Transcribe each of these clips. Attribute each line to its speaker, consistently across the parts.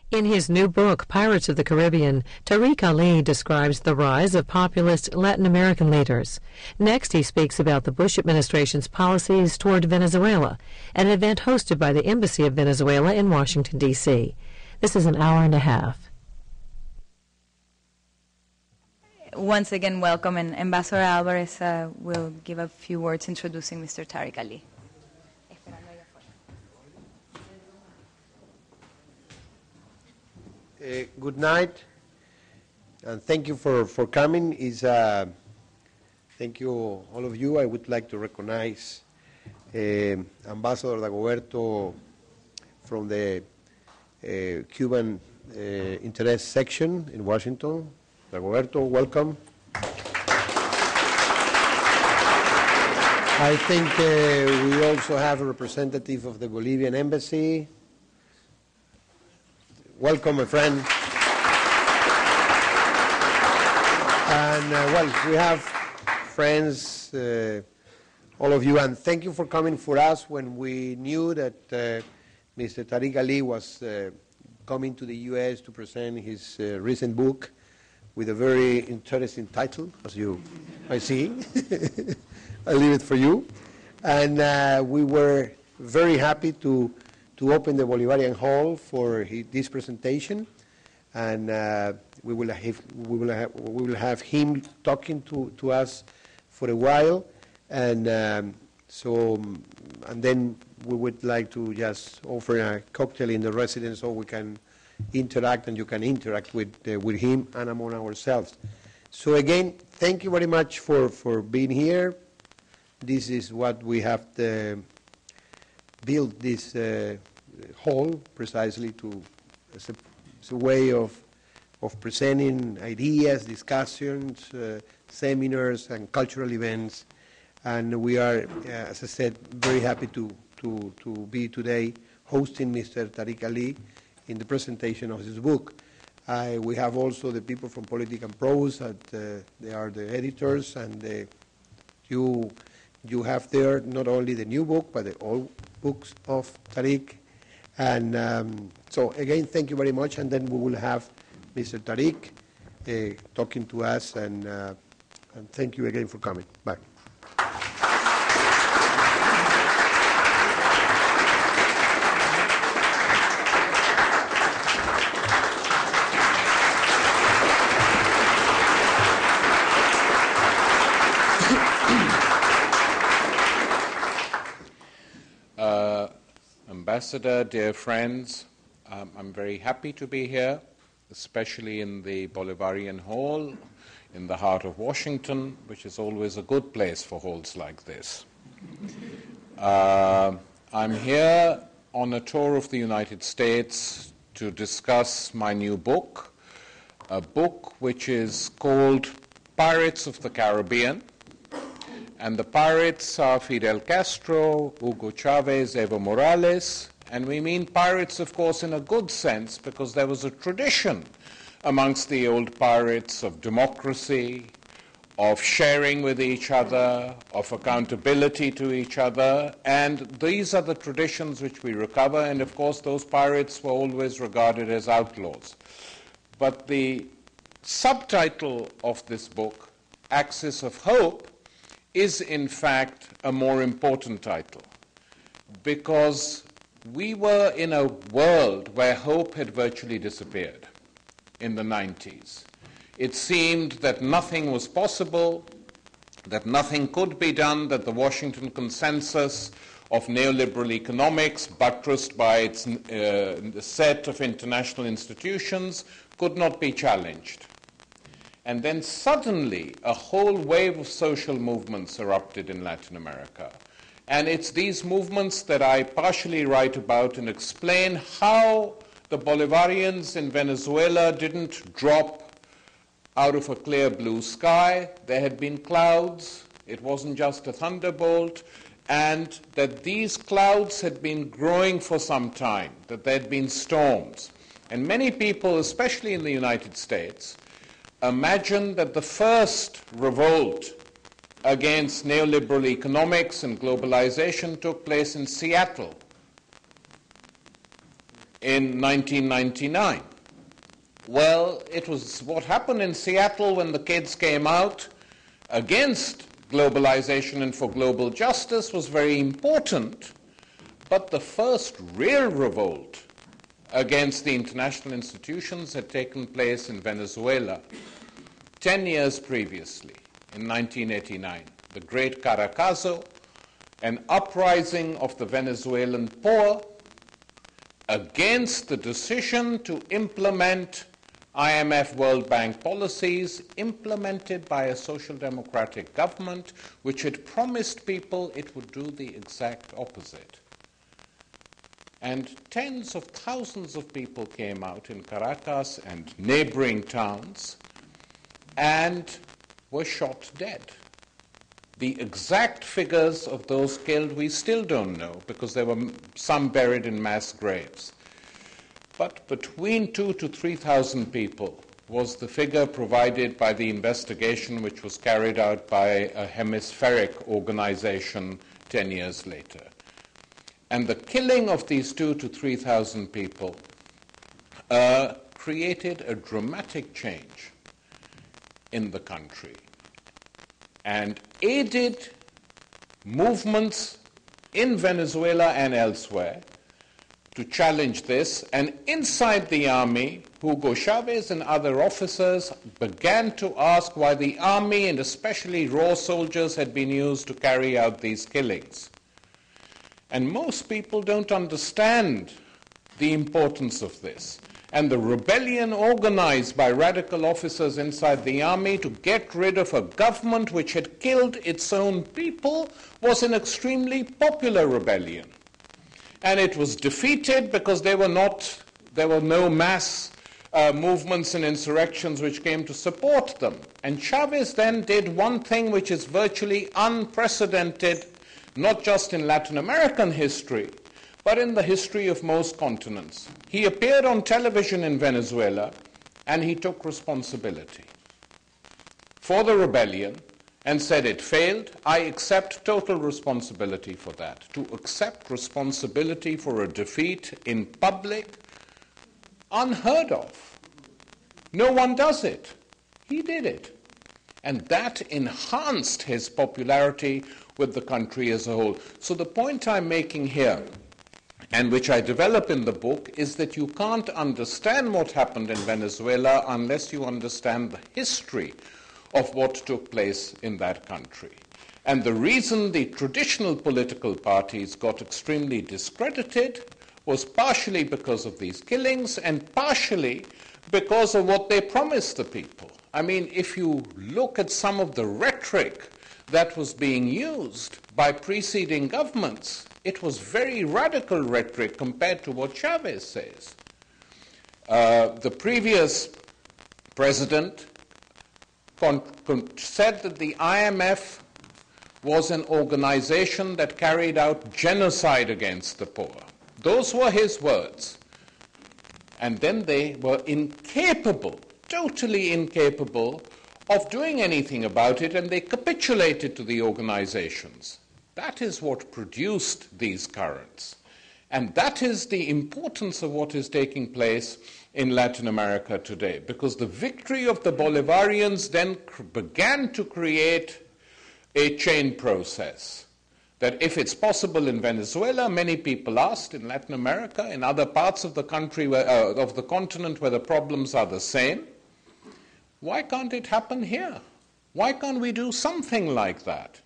Speaker 1: In his new book, Pirates of the Caribbean, Tariq Ali describes the rise of populist Latin American leaders. Next, he speaks about the Bush administration's policies toward Venezuela, an event hosted by the Embassy of Venezuela in Washington, D.C. This is an hour and a half.
Speaker 2: Once again, welcome, and Ambassador Alvarez will give a few words introducing Mr. Tariq Ali.
Speaker 3: Good night, and thank you for coming. Thank you, all of you. I would like to recognize Ambassador Dagoberto from the Cuban Interest Section in Washington. Dagoberto, welcome. I think we also have a representative of the Bolivian Embassy. Welcome, my friend. And, well, we have friends, all of you, and thank you for coming for us when we knew that Mr. Tariq Ali was coming to the U.S. to present his recent book with a very interesting title, as you might see. I leave it for you. And we were very happy to open the Bolivarian Hall for this presentation, and we will have him talking to us for a while, and and then we would like to just offer a cocktail in the residence so we can interact, and you can interact with him and among ourselves. So again, thank you very much for being here. This is what we have built this hall precisely as a way of presenting ideas, discussions, seminars, and cultural events. And we are, as I said, very happy to be today hosting Mr. Tariq Ali in the presentation of his book. We have also the people from Politics and Prose, they are the editors, and you have there not only the new book, but the old books of Tariq. And so again, thank you very much, and then we will have Mr. Tariq talking to us, and thank you again for coming. Bye.
Speaker 4: Ambassador, dear friends, I'm very happy to be here, especially in the Bolivarian Hall in the heart of Washington, which is always a good place for halls like this. I'm here on a tour of the United States to discuss my new book, a book which is called Pirates of the Caribbean. And the pirates are Fidel Castro, Hugo, Chavez, Evo Morales, and we mean pirates, of course, in a good sense, because there was a tradition amongst the old pirates of democracy, of sharing with each other, of accountability to each other, and these are the traditions which we recover, and of course those pirates were always regarded as outlaws. But the subtitle of this book, Axis of Hope, is in fact a more important title, because we were in a world where hope had virtually disappeared in the 90s. It seemed that nothing was possible, that nothing could be done, that the Washington consensus of neoliberal economics, buttressed by its set of international institutions, could not be challenged. And then suddenly, a whole wave of social movements erupted in Latin America. And it's these movements that I partially write about and explain how the Bolivarians in Venezuela didn't drop out of a clear blue sky. There had been clouds. It wasn't just a thunderbolt. And that these clouds had been growing for some time, that there had been storms. And many people, especially in the United States, imagine that the first revolt against neoliberal economics and globalization took place in Seattle. in 1999? Well, it was what happened in Seattle when the kids came out against globalization and for global justice was very important, but the first real revolt against the international institutions had taken place in Venezuela 10 years previously, in 1989. The Great Caracazo, an uprising of the Venezuelan poor against the decision to implement IMF World Bank policies implemented by a social democratic government which had promised people it would do the exact opposite. And tens of thousands of people came out in Caracas and neighboring towns and were shot dead. The exact figures of those killed we still don't know because there were some buried in mass graves. But between 2,000 to 3,000 people was the figure provided by the investigation which was carried out by a hemispheric organization 10 years later. And the killing of these 2,000 to 3,000 people created a dramatic change in the country and aided movements in Venezuela and elsewhere to challenge this, and inside the army, Hugo Chavez and other officers began to ask why the army, and especially raw soldiers, had been used to carry out these killings. And most people don't understand the importance of this. And the rebellion organized by radical officers inside the army to get rid of a government which had killed its own people was an extremely popular rebellion. And it was defeated because there were no mass movements and insurrections which came to support them. And Chavez then did one thing which is virtually unprecedented, not just in Latin American history, but in the history of most continents. He appeared on television in Venezuela and he took responsibility for the rebellion and said it failed. I accept total responsibility for that. To accept responsibility for a defeat in public, unheard of. No one does it. He did it. And that enhanced his popularity with the country as a whole. So the point I'm making here, and which I develop in the book, is that you can't understand what happened in Venezuela unless you understand the history of what took place in that country. And the reason the traditional political parties got extremely discredited was partially because of these killings and partially because of what they promised the people. I mean, if you look at some of the rhetoric that was being used by preceding governments, it was very radical rhetoric compared to what Chavez says. The previous president said that the IMF was an organization that carried out genocide against the poor. Those were his words. And then they were incapable, totally incapable, of doing anything about it, and they capitulated to the organizations. That is what produced these currents. And that is the importance of what is taking place in Latin America today, because the victory of the Bolivarians then began to create a chain process. That if it's possible in Venezuela, many people asked, in Latin America, in other parts of the country, of the continent where the problems are the same, why can't it happen here? Why can't we do something like that?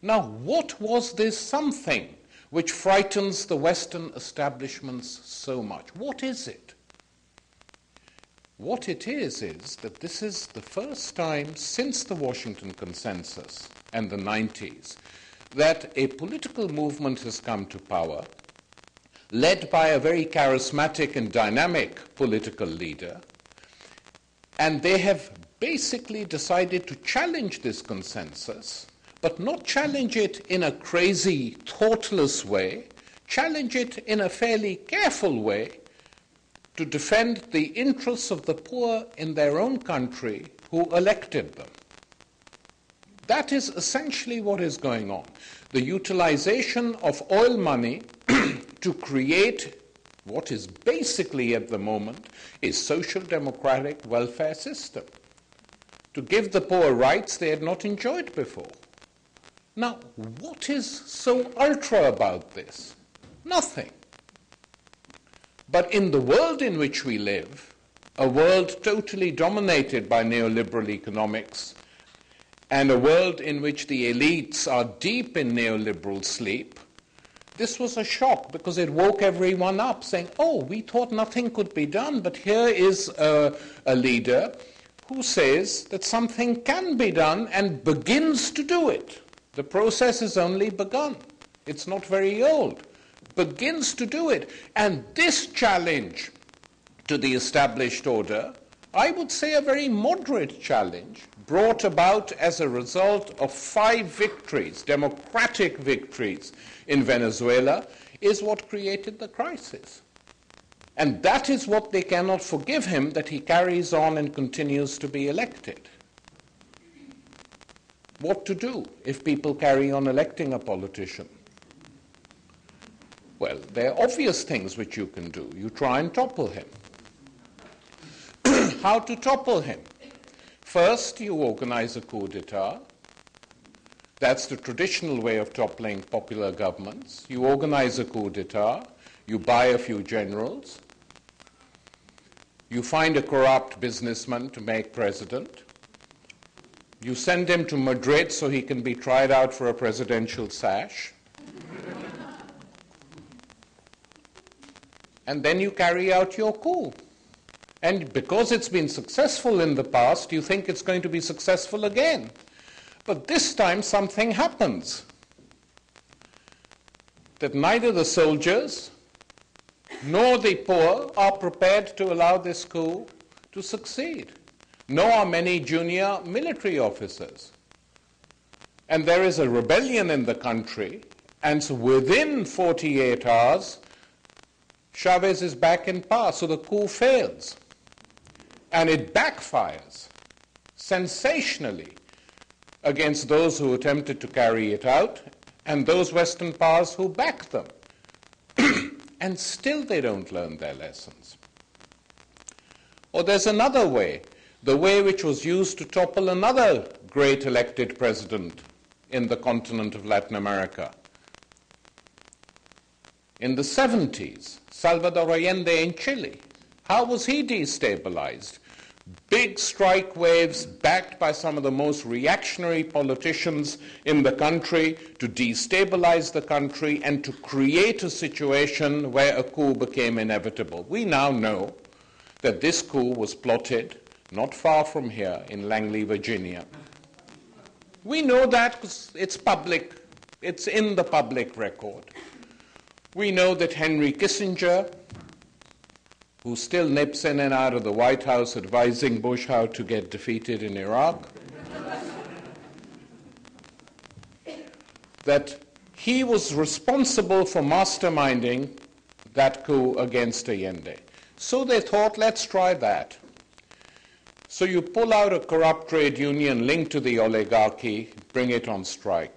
Speaker 4: Now, what was this something which frightens the Western establishments so much? What is it? What it is that this is the first time since the Washington Consensus and the 90s that a political movement has come to power, led by a very charismatic and dynamic political leader, and they have basically decided to challenge this consensus, but not challenge it in a crazy, thoughtless way, challenge it in a fairly careful way to defend the interests of the poor in their own country who elected them. That is essentially what is going on. The utilization of oil money to create What is basically at the moment is social democratic welfare system, to give the poor rights they had not enjoyed before. Now, what is so ultra about this? Nothing. But in the world in which we live, a world totally dominated by neoliberal economics, and a world in which the elites are deep in neoliberal sleep, this was a shock because it woke everyone up saying, oh, we thought nothing could be done, but here is a leader who says that something can be done and begins to do it. The process has only begun. It's not very old. Begins to do it. And this challenge to the established order, I would say a very moderate challenge, brought about as a result of 5 victories, democratic victories in Venezuela, is what created the crisis. And that is what they cannot forgive him, that he carries on and continues to be elected. What to do if people carry on electing a politician? Well, there are obvious things which you can do. You try and topple him. How to topple him? First, you organize a coup d'etat. That's the traditional way of toppling popular governments. You organize a coup d'etat. You buy a few generals. You find a corrupt businessman to make president. You send him to Madrid so he can be tried out for a presidential sash. And then you carry out your coup. And because it's been successful in the past, you think it's going to be successful again. But this time something happens. That neither the soldiers nor the poor are prepared to allow this coup to succeed. Nor are many junior military officers. And there is a rebellion in the country, and so within 48 hours, Chavez is back in power, so the coup fails. And it backfires sensationally against those who attempted to carry it out and those Western powers who backed them. And still they don't learn their lessons. Or there's another way, the way which was used to topple another great elected president in the continent of Latin America. In the 70s, Salvador Allende in Chile. How was he destabilized? Big strike waves backed by some of the most reactionary politicians in the country to destabilize the country and to create a situation where a coup became inevitable. We now know that this coup was plotted not far from here in Langley, Virginia. We know that because it's public, it's in the public record. We know that Henry Kissinger, who still nips in and out of the White House advising Bush how to get defeated in Iraq, that he was responsible for masterminding that coup against Allende. So they thought, let's try that. So you pull out a corrupt trade union linked to the oligarchy, bring it on strike.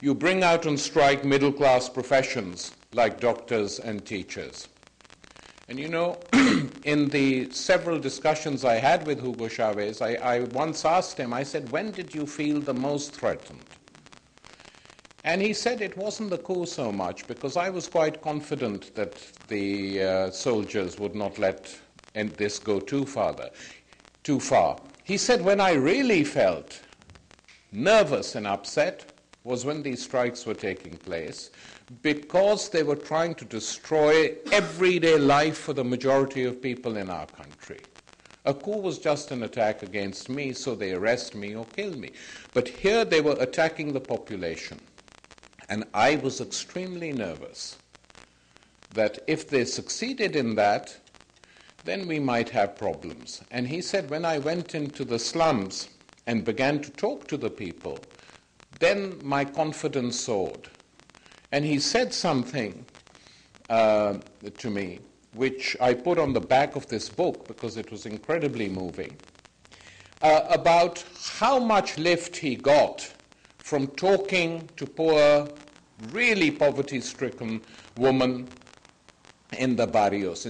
Speaker 4: You bring out on strike middle-class professions like doctors and teachers. And you know, in the several discussions I had with Hugo Chavez, I once asked him, I said, when did you feel the most threatened? And he said it wasn't the coup so much, because I was quite confident that the soldiers would not let this go too far. He said, when I really felt nervous and upset was when these strikes were taking place, because they were trying to destroy everyday life for the majority of people in our country. A coup was just an attack against me, so they arrest me or kill me. But here they were attacking the population. And I was extremely nervous that if they succeeded in that, then we might have problems. And he said, when I went into the slums and began to talk to the people, then my confidence soared. And he said something to me, which I put on the back of this book because it was incredibly moving, about how much lift he got from talking to poor, really poverty-stricken women in the barrios.